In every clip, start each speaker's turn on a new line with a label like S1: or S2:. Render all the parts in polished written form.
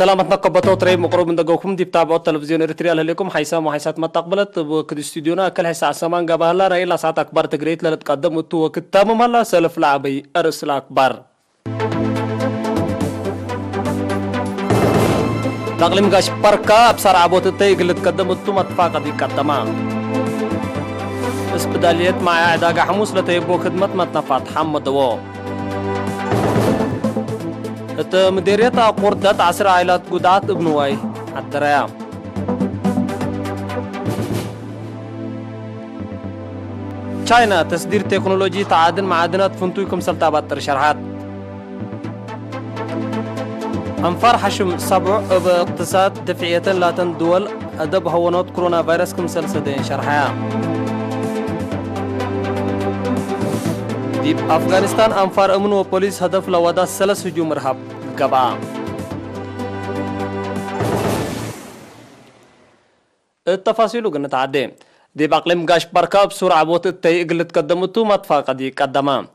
S1: سلامتنا قبطو تري مقروب من دقوكم دي بتابعوا التلفزيون اريتريال لكم حيسام وحيسات ما تقبلت بكد استوديونا كل حيسا سامان قبالا رأي لا ساعات أكبر تقريت لنتقدم وتو وكتام مالا سلف لعبي أرسل أكبر تقليم غاش بركا بسار عبوت التاي قلت قدم وتو متفاقة دي قدما اسبداليات مع اعداق حموس لتيبو خدمت متنفات حمد وو مديرية قردة 10 عائلات قدعات ابنواي الدرايا تشاينا تصدير تكنولوجي تعادل معادنات فنتويكم سلطابات ترشرحات أنفار حشم 7 باقتصاد دفعية لاتن دول أدب هونات كورونا فيروس كم سلسدين شرحها دي أفغانستان أنفار أمن وبوليس هدف لوضع 3 هجوم إرهاب قبعة التفاصيل قلنا عدين دي بأقليم قاش بركة بسرعة بوت التاي اللي تقدمتو متفاقة دي قدما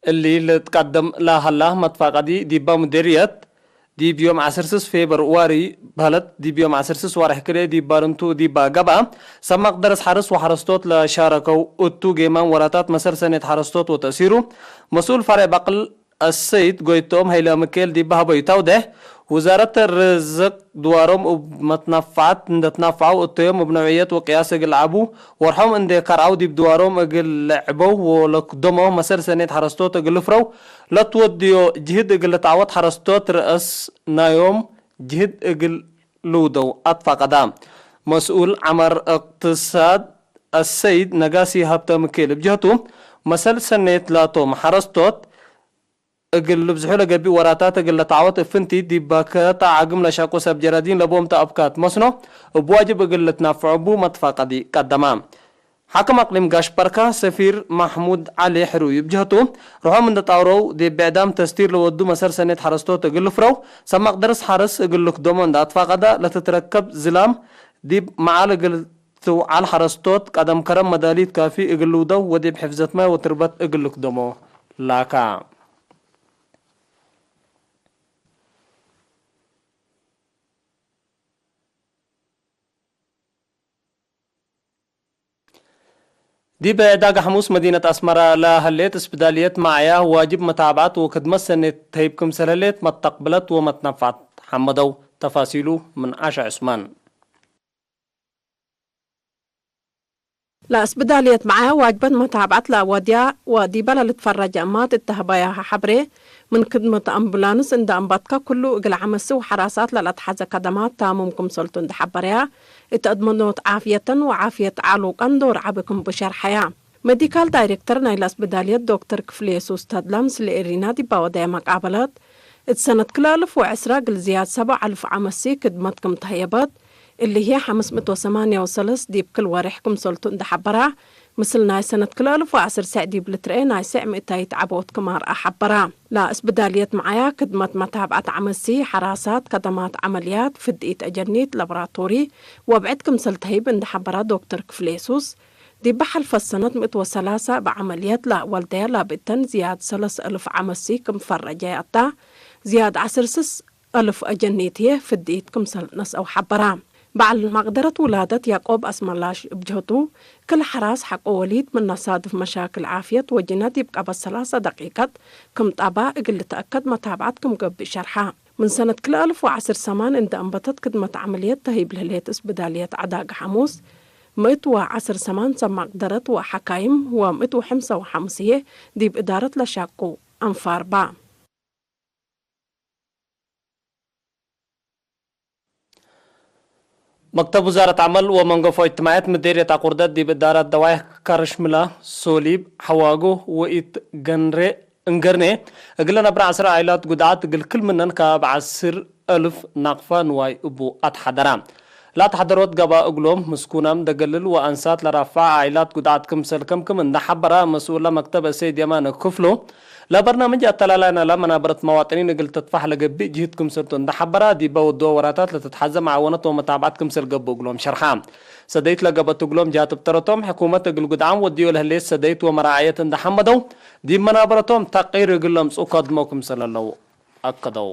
S1: اللي تقدم لها الله متفاقة دي بمديرية دي بيوم 10 فبراير بلد دي بيوم 10 وارح كري دي بارنتو دي باقبا سمق درس حرس وحرستوت لشاركو اتو جيمان وراتات مسر سنة حرستوت وتأثيرو مسؤول فرع بقل السيد قويتوم هيلا مكيل دي بها بيتاوده وزارة الرزق دوارهم ومتنفعات نتنفعوا التيم وبنوعيات وقياس العبو ورحم اندي كرعو دي بدوارهم اقل لعبو ولقدمو مسر سنة حرستوت اقل فرو لا توديو جهد اقل تعوض حرستوت رأس نايوم جهد اقل لودو اطفى قدام مسؤول عمر اقتصاد السيد نقاسي هابتا مكيل بجهتو مسر سنة لاتوم حرستوت اقل بزحولة قلبي وراتات اقل تعوض فنتي دي باكاتا عقم لشاكو سب جرادين لبوم تأبكات مصنو وبواجب اقل تنافع بو متفاقة دي قدما حكم اقليم قاش بركة سفير محمود علي حروي بجهتو روحو من دطاورو دي بعدام تستير لودو مسار سنة حرستو تقل فرو سمق درس حرس اقل لكدومون دا اتفاقة دا لتتركب زلام دي معال اقل على حرستوت قدم كرم مداليت كافي اقل دو ودي بحفظت ما وتربط اقل لكدومو لاكا دي بعداق حموس مدينة أسمرة لهليت اسبداليات معايا واجب متابعات وخدمة سنة تهيبكم سلاليت متقبلت ومتنفعت حمدو تفاصيله من عاشا عثمان
S2: لا اسبداليات معايا واجبت متابعات لا ودي بلا لتفرج أمات التهبايا حبري من خدمة أمبولانس عند أمباتكا كله إقل عمسو وحراسات للأتحاز كدمات تاممكم سلطون دحبريا اتأدمنوت عافية وعافية عالوك أندور عبكم بشرحيا ميديكال دايركتور نايلاس بدالية دكتور كفليسوس تدلمس لإرينا دي باودايا مقابلات اتسنة كلالف وعسرا قل زياد 7,000 عمسي كدمتكم تهيبات اللي هي 508 دي بكل وارحكم سلطون دحبرا مثل ناي سنة كلالف وعسر سعدي بلترين ناي سعم إتايت عبوت كمار أحبرا لا اسبداليات معايا كدمت متابعة عمسي حراسات كدمات عمليات فدئيت أجنيت لابراتوري وبعدكم سلتهيب اند حبرا دكتور كفليسوس دي بحل فالسنة 103 بعمليات لا والدير لا بتن زياد 3,000 عمسي كم فرجاتا زياد 10,000 أجنيتيه فدئيت كم سلنس أو حبرا بعد مقدرة ولادة يعقوب أسملاش بجهته كل حراس حق وليد من نصادف مشاكل عافية وجنات يبقى بس 3 دقيقة كم طابع اقل تأكد متابعتكم قبل شرحها من سنة كل 1010 سمان عند أنبتت خدمة عمليات تهيب لهليت اسبدالية عداق حموس 110 سمان سم مقدرة وحكايم و155 دي بإدارة لشاكو أنفار با
S1: مكتب وزارة عمل ومنقفة اجتماعات مديرية قردات دي بدارة دوايح كارشملا سوليب حواغو وإيت انقرني اقلنا برا 10 عائلات قدعات اقل كل منن كاب 10,000 ناقفة نواي ابو اتحدرام لا تحضروت قبا اقلوم مسكونام دقلل وانسات لرفع عائلات قدعات كمسل كم اندحبرا مسؤولة مكتب السيد يمان كفلو لا برنامج التلالينا لا منابرة مواطنين قلت تطفح لقبي جهتكم سرتون ده حبرا دي بودو وراتات لتتحزم معاونات ومتابعتكم سر قبو قلوم شرحام سديت لقبتو قلوم جات بترتهم حكومة قل قدعام وديو لهليس سديت ومراعية ده حمدو دي منابرتهم تقير قلوم سقدموكم سر الله أكدو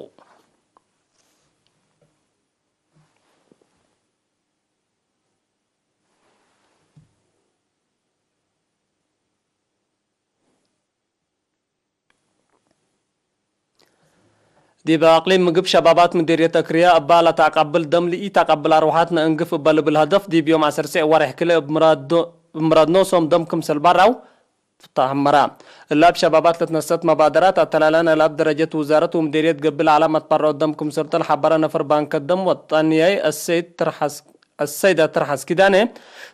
S1: دي بأقليم مقب شبابات مديرية تكريا أبالة تقبل دم لإي تقبل أروحاتنا انقف بل بالهدف دي بيوم عسر سيء وارح كلا بمراد نوصم دمكم سلبراو تهمرا اللاب شبابات لتنسط مبادرات التلالان لاب درجة وزارة ومديرية قبل علامة برو دمكم سرطل حبرا نفر بانك الدم والطانياي السيدة ترحس كداني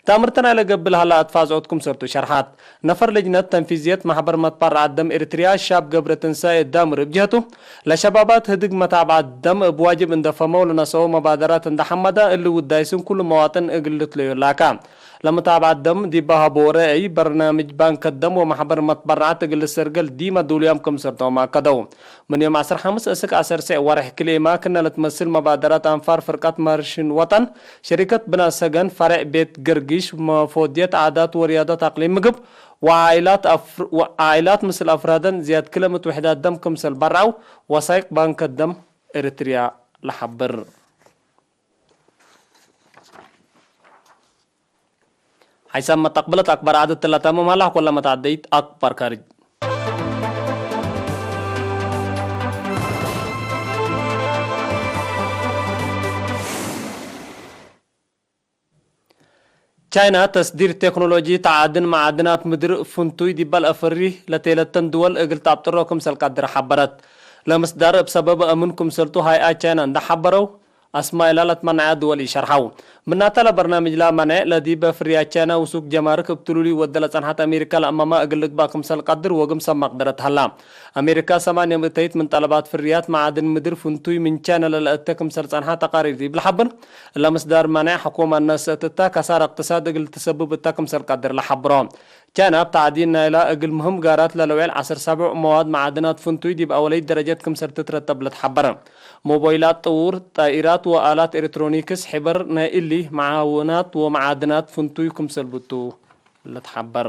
S1: تامرتنا لقبل هلا أتفاز عودكم سرطو شرحات نفر لجنة تنفيذية محبر متبرع الدم إريتريا الشاب قبر تنساي الدامر بجهته لشبابات هدق متابعة الدم بواجب اندفمو لنسو مبادرات اندحمدا اللي ودايسون كل مواطن اقلت ليو لاكا لمتابعة الدم دي بها بوري برنامج بانك الدم ومحبر متبرعات اقل السرقل ديما دوليامكم سرطو ما كدو من يوم عصر حمس اسك عصر سيء وارح كليما كنا لتمثل مبادرات انفار فرقات مارشن وطن شركة بنا سجن فرع بيت قرقيش مفودية عادات ورياضات اقليم مقب وعائلات مثل افرادا زياد كلمة وحدات دم كمسل برعو وسايق بانك الدم اريتريا لحبر حيث ما تقبلت اكبر عدد 3 ممالح كل ما تعديت اكبر خارج تشاينا تصدير تكنولوجي تعادن معادنات مدر فنتوي دي بال افري لتيلتن دول اقل تعبتروكم سلقادر حبرت لمصدر بسبب امنكم سلطو هاي تشاينا ده حبرو اسماء لالت منع دولي شرحو من ناتلا برنامج لا منع لدي بفريا تشاينا وسوق جمارك بتلولي ودلت انحات امريكا لاماما اقلق باكم سلقادر وقم سمقدرت هلا امريكا 8 متيت من طلبات فريات معادن مدر فنتوي من تشاينا للاتكم سلطانها تقارير دي بالحبر لمصدر منع حكومة الناس تتا كسار اقتصاد اقل تسبب التكم سلقادر لحبرون كان بتعدين الى اقل مهم قارات للوعل 7 مواد معادنات فنتوي دي باولي درجات كم سر تترتب لتحبر موبايلات طور طائرات وآلات إلكترونيكس حبر نائلي معاونات ومعادنات فنتوي كم سلبتو لتحبر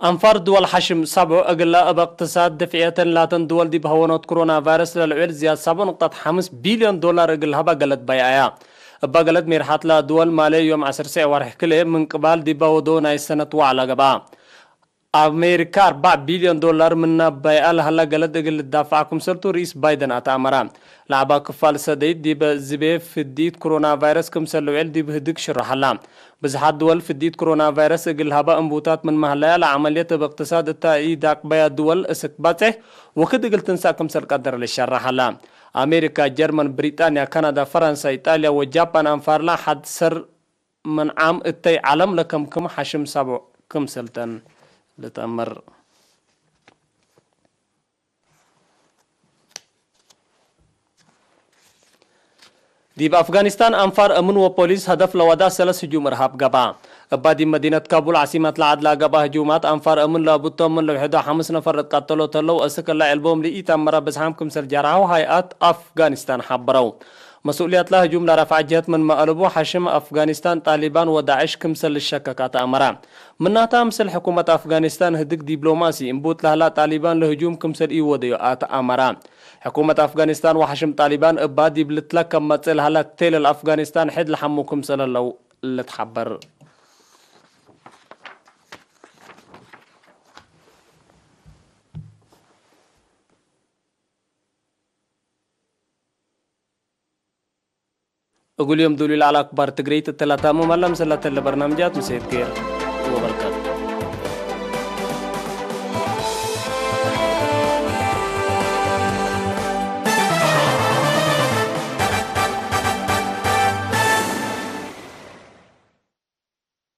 S1: أنفار دول حشم 7 أقل باقتصاد دفعية لاتن دول دي بهونات كورونا فيروس للعيل زياد 7.5 بليون دولار أقل هبا قلت بيعيا بقلت ميرحات لا دول مالي يوم 10 ساعة ورح كله من قبال دي بودو ناي سنة وعلى قبا أمريكا 4 بليون دولار من بيعال هلا قلت أقل دافعكم سرتو رئيس بايدن أتامرا لعبا كفال سديد دي بزبي في الديد كورونا فيروس كم سلوعل دي بهدك شرح الله بزحات دول في الديد كورونا فيروس اقل هبا انبوتات من مهلا لعملية باقتصاد التائي داك بيا دول اسكباته وكد قلت تنسى كم سر قدر للشرح الله امريكا جرمن بريطانيا كندا فرنسا ايطاليا وجابان انفار لا حد سر من عام التي علم لكم كم حشم 7 كم سلطان لتأمر دي بأفغانستان أنفار أمن وبوليس هدف لودا 3 هجوم إرهاب قبا بعد مدينة كابول عاصمة العدل قبا هجومات أنفار أمن لابد من لوحدة 5 نفر قتلوا تلو أسك الله علبهم لإيتام مرة بزحامكم سرجارها هيئات أفغانستان حبروا مسؤوليات لا هجوم لرفع جهات من مقلبو حشم أفغانستان طالبان وداعش كمسل الشككات أمرا منها تامسل حكومة أفغانستان هدك دبلوماسي انبوت لها طالبان لهجوم كمسل إيوديو آت أمرا حكومة أفغانستان وحشم طالبان إبادي بلتلك كم تسل هلا تيل الأفغانستان حد لحمو كمسل لو اللي تحبر أقول يوم دولي على أكبر تقريت الثلاثة مملم سلة البرنامجات مسيد كير